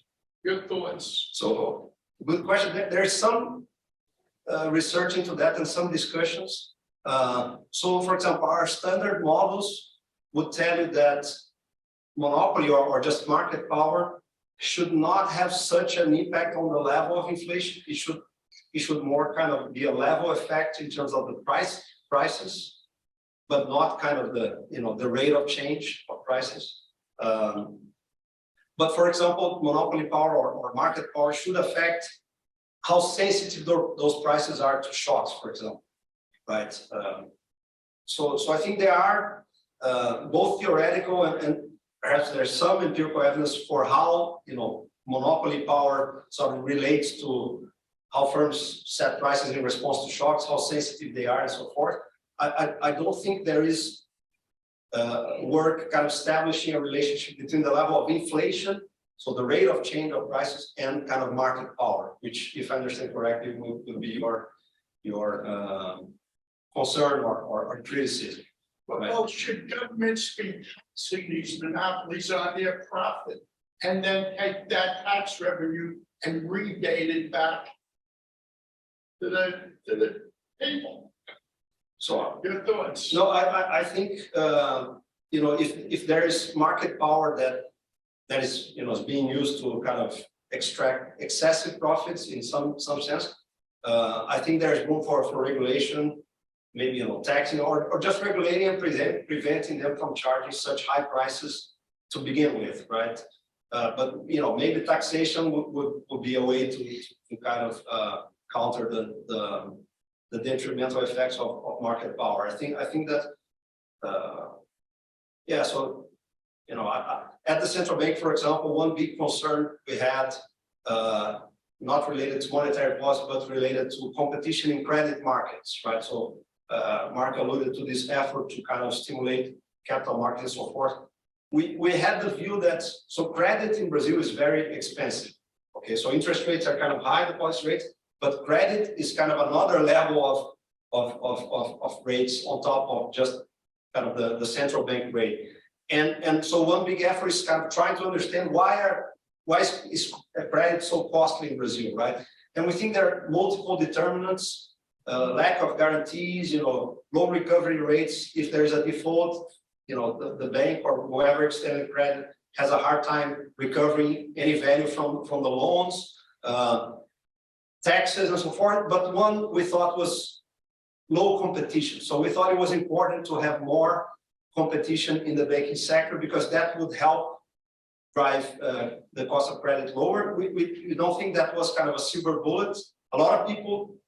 Your thoughts? So good question. There's some research into that and some discussions. So for example, our standard models would tell you that monopoly or just market power should not have such an impact on the level of inflation. It should more kind of be a level effect in terms of the prices, but not kind of the rate of change of prices. But for example, monopoly power or market power should affect how sensitive those prices are to shocks, for example. right? So I think there are both theoretical and perhaps there's some empirical evidence for how, monopoly power sort of relates to how firms set prices in response to shocks, how sensitive they are, and so forth. I don't think there is work kind of establishing a relationship between the level of inflation, so the rate of change of prices, and kind of market power, which, if I understand correctly, will be your concern or criticism. Well, should governments be taxing these monopolies on their profit and then take that tax revenue and rebate it back to the people? So Your thoughts? no, I think if there is market power that is is being used to kind of extract excessive profits in some sense, I think there's room for regulation, maybe taxing or just regulating and preventing them from charging such high prices to begin with, right? But maybe taxation would be a way to kind of counter the detrimental effects of market power. I think that so at the central bank, for example, one big concern we had, not related to monetary policy, but related to competition in credit markets, right? So Mark alluded to this effort to kind of stimulate capital markets and so forth. We had the view that credit in Brazil is very expensive. Okay, so interest rates are kind of high, deposit rates, but credit is kind of another level of rates on top of just kind of the central bank rate. And so one big effort is kind of trying to understand why is credit so costly in Brazil, right? And we think there are multiple determinants, lack of guarantees, low recovery rates. If there's a default, the bank or whoever extended credit has a hard time recovering any value from the loans, taxes and so forth. But one we thought was low competition. So we thought it was important to have more competition in the banking sector because that would help drive the cost of credit lower. We don't think that was kind of a silver bullet. A lot of people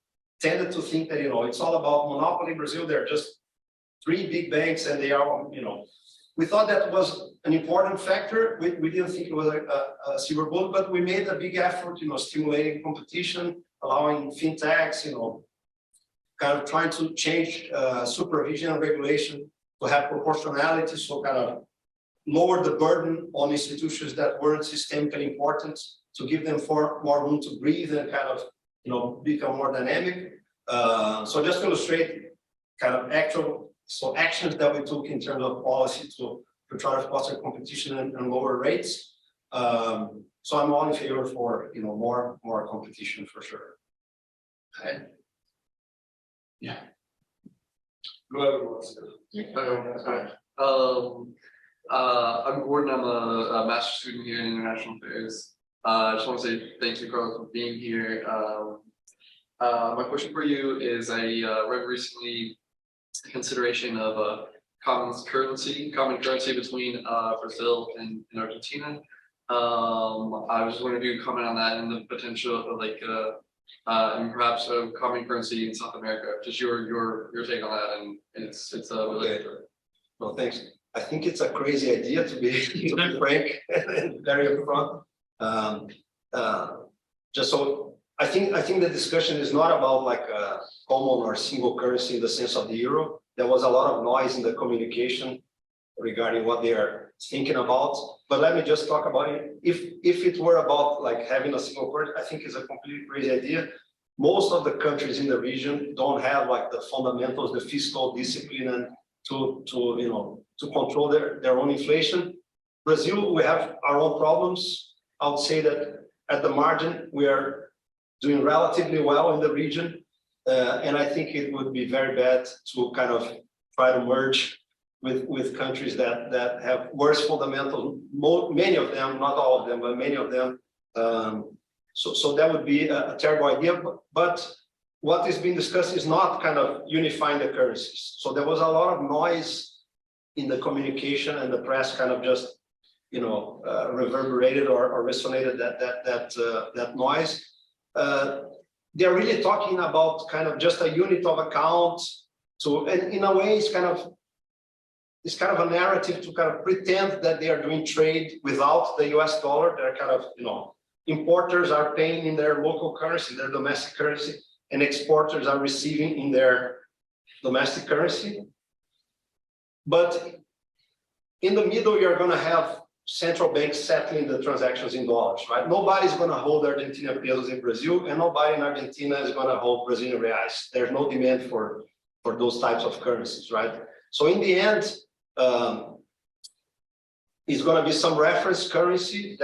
tended to think that it's all about monopoly in Brazil. There are just 3 big banks and they are we thought that was an important factor. We didn't think it was a silver bullet, but we made a big effort, stimulating competition, allowing fintechs, kind of trying to change supervision and regulation to have proportionality, so kind of lower the burden on institutions that weren't systemically important, to give them more room to breathe and kind of become more dynamic. So just to illustrate kind of actions that we took in terms of policy to try to foster competition and lower rates. So I'm all in favor for more competition for sure. Okay. Yeah. Whoever wants to. I'm Gordon. I'm a master's student here in international affairs. I just want to say thank you, Carlos, for being here. My question for you is I read recently consideration of a common currency between Brazil and Argentina. I was just wondering if you could comment on that and the potential of and perhaps a common currency in South America. Just your take on that, and it's Okay. Well, thanks. I think it's a crazy idea to be frank and very upfront. Just so I think the discussion is not about like a common or single currency in the sense of the euro. There was a lot of noise in the communication regarding what they are thinking about. But let me just talk about it. If it were about like having a single currency, I think it's a completely crazy idea. Most of the countries in the region don't have like the fundamentals, the fiscal discipline, and to control their own inflation. Brazil, we have our own problems. I would say that at the margin, we are doing relatively well in the region. And I think it would be very bad to kind of try to merge with countries that have worse fundamentals, many of them, not all of them, but many of them. So that would be a terrible idea. But what is being discussed is not kind of unifying the currencies. So there was a lot of noise in the communication, and the press kind of just reverberated or resonated that noise. They're really talking about kind of just a unit of account So, and in a way, it's kind of a narrative to kind of pretend that they are doing trade without the US dollar. They're kind of, importers are paying in their local currency, their domestic currency, and exporters are receiving in their domestic currency. But in the middle, you're going to have central banks settling the transactions in dollars, right? Nobody's going to hold Argentina pesos in Brazil, and nobody in Argentina is going to hold Brazilian reais. There's no demand for those types of currencies, right? So in the end, it's going to be some reference currency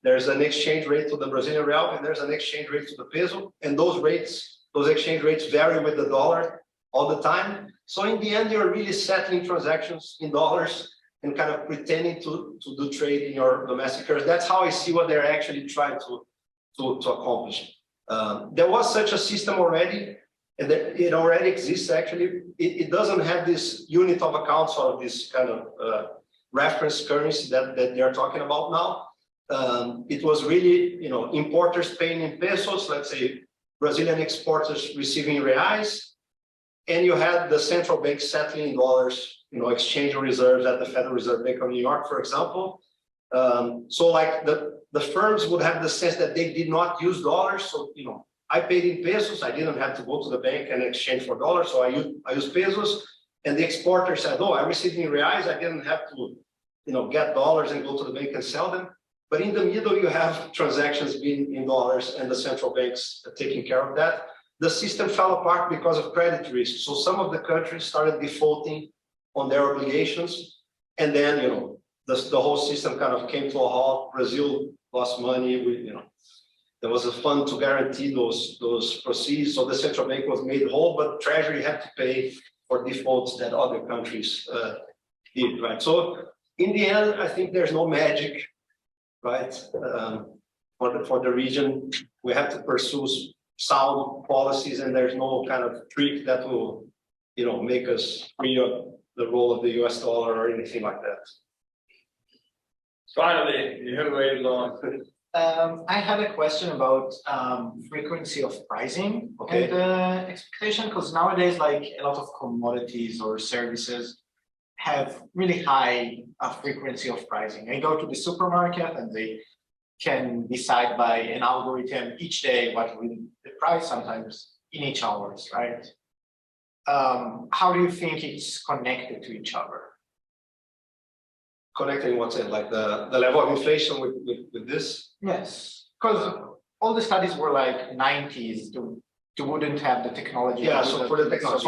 there's an exchange rate to the Brazilian real and there's an exchange rate to the peso, and those exchange rates vary with the dollar all the time. So in the end, you're really settling transactions in dollars and kind of pretending to do trade in your domestic currency. That's how I see what they're actually trying to accomplish. There was such a system already, and it already exists actually. It doesn't have this unit of accounts or this kind of reference currency that they're talking about now. It was really, importers paying in pesos, let's say Brazilian exporters receiving reais, and you had the central bank settling in dollars, exchange reserves at the Federal Reserve Bank of New York, for example. So like the firms would have the sense that they did not use dollars. So, I paid in pesos. I didn't have to go to the bank and exchange for dollars. So I use pesos. And the exporter said, oh, I received in reais. I didn't have to, get dollars and go to the bank and sell them. But in the middle, you have transactions being in dollars and the central banks taking care of that. The system fell apart because of credit risk. So some of the countries started defaulting on their obligations. And then, the whole system kind of came to a halt. Brazil lost money. There was a fund to guarantee those proceeds. So the central bank was made whole, but Treasury had to pay for defaults that other countries did, right? So in the end, I think there's no magic, right? For the region, we have to pursue sound policies, and there's no kind of trick that will, make us free of the role of the US dollar or anything like that. Finally, you have waited long. I had a question about frequency of pricing Okay. and expectation, because nowadays, like a lot of commodities or services have really high frequency of pricing. I go to the supermarket and they can decide by an algorithm each day what will the price, sometimes in each hours, right? How do you think it's connected to each other? Connecting what's it, like the level of inflation with this? Yes, because all the studies were like 90s to wouldn't have the technology. Yeah, so for the technology.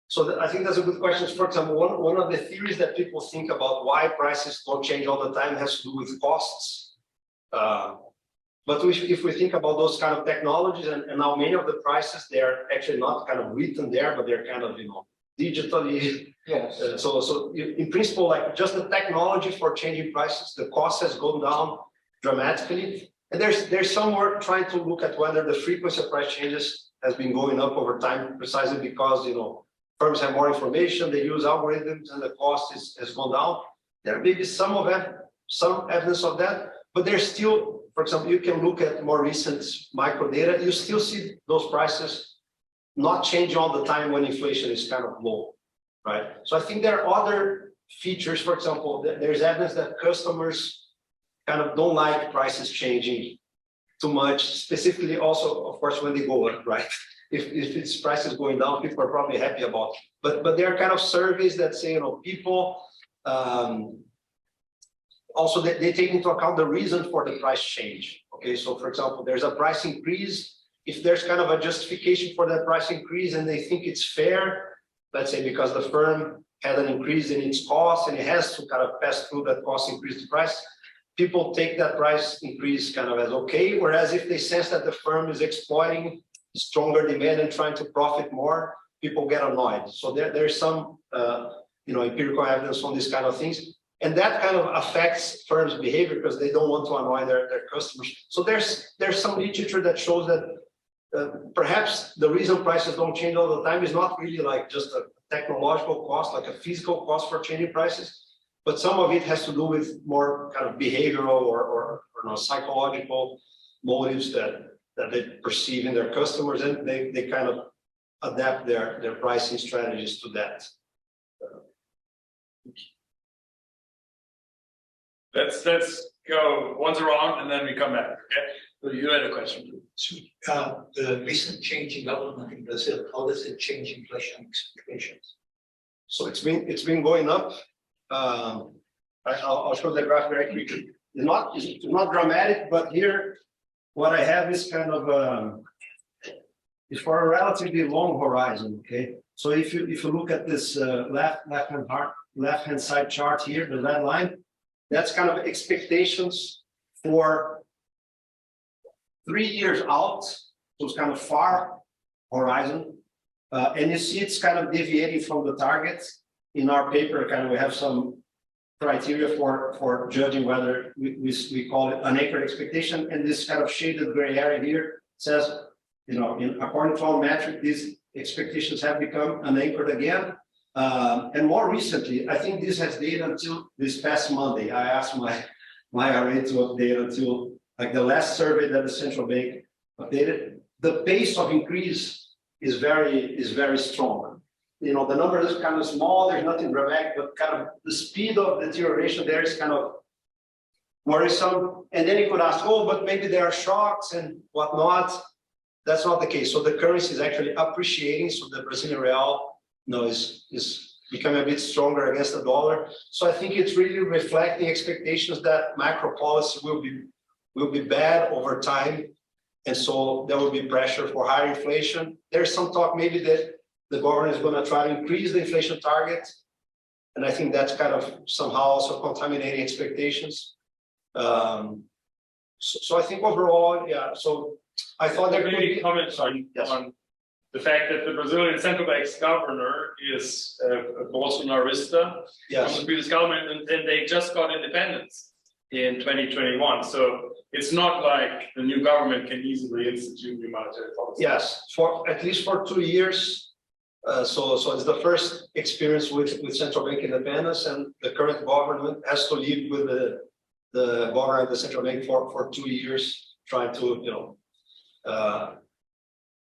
So I think that's a good question. For example, one of the theories that people think about why prices don't change all the time has to do with costs. But if we think about those kind of technologies, and now many of the prices, they are actually not kind of written there, but they're kind of, digitally. Yes. So in principle, like just the technology for changing prices, the cost has gone down dramatically. And there's some work trying to look at whether the frequency of price changes has been going up over time, precisely because, firms have more information, they use algorithms, and the cost has gone down. There may be some evidence of that, but there's still, for example, you can look at more recent micro data, you still see those prices not changing all the time when inflation is kind of low, right? So I think there are other features. For example, there's evidence that customers kind of don't like prices changing too much, specifically also, of course, when they go up, right? If its prices going down, people are probably happy about it. But there are kind of surveys that say, people also they take into account the reason for the price change. Okay, so for example, there's a price increase. If there's kind of a justification for that price increase and they think it's fair, let's say because the firm had an increase in its cost and it has to kind of pass through that cost increase to price, people take that price increase kind of as okay. Whereas if they sense that the firm is exploiting stronger demand and trying to profit more, people get annoyed. So there's some empirical evidence on these kind of things. And that kind of affects firms' behavior because they don't want to annoy their customers. So there's some literature that shows that perhaps the reason prices don't change all the time is not really like just a technological cost, like a physical cost for changing prices, but some of it has to do with more kind of behavioral or psychological motives that they perceive in their customers, and they kind of adapt their pricing strategies to that. Let's go once around and then we come back, okay? So you had a question. The recent change in government in Brazil, how does it change inflation expectations? So it's been going up. I'll show the graph very quickly. It's not dramatic, but here what I have is kind of is for a relatively long horizon. Okay, so if you look at this left hand side chart here, the red line, that's kind of expectations for 3 years out. So it's kind of far horizon, and you see it's kind of deviating from the targets. In our paper, kind of we have some criteria for judging whether we call it an anchored expectation, and this kind of shaded gray area here says, you know, according to our metric, these expectations have become unanchored again. And more recently, I think this has data until this past Monday. I asked my RA to update until like the last survey that the central bank updated. The pace of increase is very strong. You know, the number is kind of small, there's nothing dramatic, but kind of the speed of deterioration there is kind of worrisome. And then you could ask, oh, but maybe there are shocks and whatnot. That's not the case. So the currency is actually appreciating. So the Brazilian real, you know, is becoming a bit stronger against the dollar. So I think it's really reflecting expectations that macro policy will be bad over time. And so there will be pressure for higher inflation. There's some talk maybe that the government is going to try to increase the inflation target. And I think that's kind of somehow also contaminating expectations. So I think overall, yeah, so I thought there could Maybe be comments on the fact that the Brazilian central bank's governor is a Bolsonarista from yes. the previous government, and they just got independence in 2021. So it's not like the new government can easily institute new monetary policy. Yes, for at least for 2 years. So it's the first experience with central bank independence, and the current government has to live with the governor of the central bank for 2 years, trying to, you know,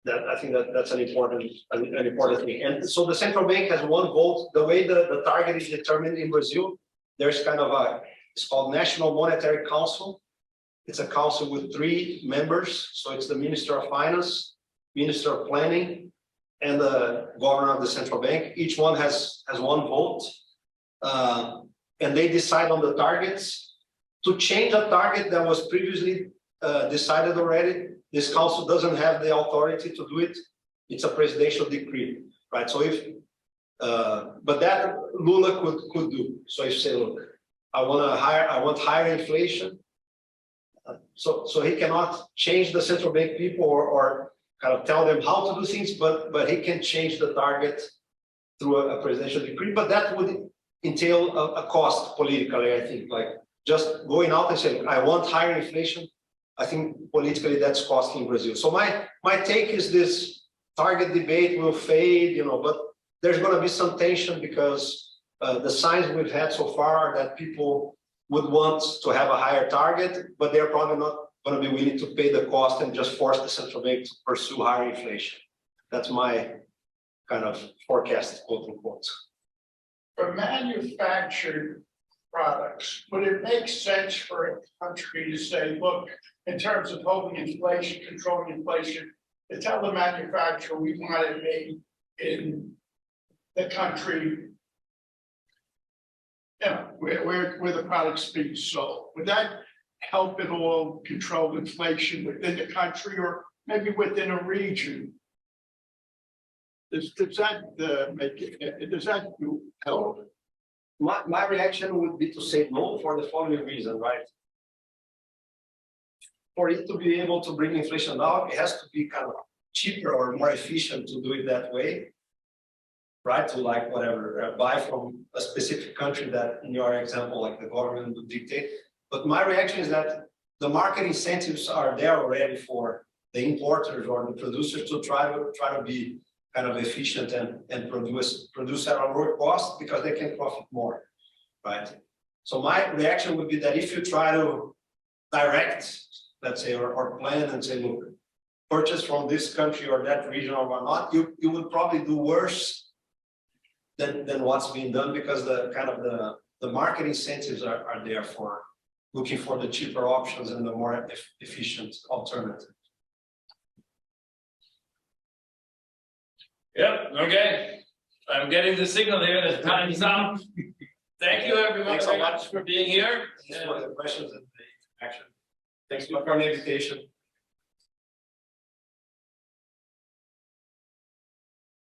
that I think that's an important thing. And so the central bank has one vote. The way the target is determined in Brazil, there's kind of it's called National Monetary Council. It's a council with 3 members. So it's the Minister of Finance, Minister of Planning, and the governor of the central bank. Each one has one vote, and they decide on the targets. To change a target that was previously decided already, this council doesn't have the authority to do it. It's a presidential decree, right? So if, but that Lula could do. So if you say, look, I want higher inflation. So he cannot change the central bank people or kind of tell them how to do things, but he can change the target through a presidential decree. But that would entail a cost politically, I think, like just going out and saying, I want higher inflation. I think politically that's costly in Brazil. So my take is this target debate will fade, you know, but there's going to be some tension because the signs we've had so far are that people would want to have a higher target, but they're probably not going to be willing to pay the cost and just force the central bank to pursue higher inflation. That's my kind of forecast, quote unquote. For manufactured products, would it make sense for a country to say, look, in terms of holding inflation, controlling inflation, to tell the manufacturer we want it made in the country, you know, where the product's being sold? Would that help at all control inflation within the country or maybe within a region? Does that make it? Does that help? My reaction would be to say no for the following reason, right? For it to be able to bring inflation down, it has to be kind of cheaper or more efficient to do it that way, right? To like whatever, buy from a specific country that in your example, like the government would dictate. But my reaction is that the market incentives are there already for the importers or the producers to try to be kind of efficient and produce at a lower cost because they can profit more, right? So my reaction would be that if you try to direct, let's say, or plan and say, look, purchase from this country or that region or whatnot, you would probably do worse than what's being done, because the kind of the market incentives are there for looking for the cheaper options and the more efficient alternative. Yep, okay. I'm getting the signal here that time is up. Thank you everyone Thanks a very lot. much for being here. Thanks for the questions and the action. Thanks for the invitation.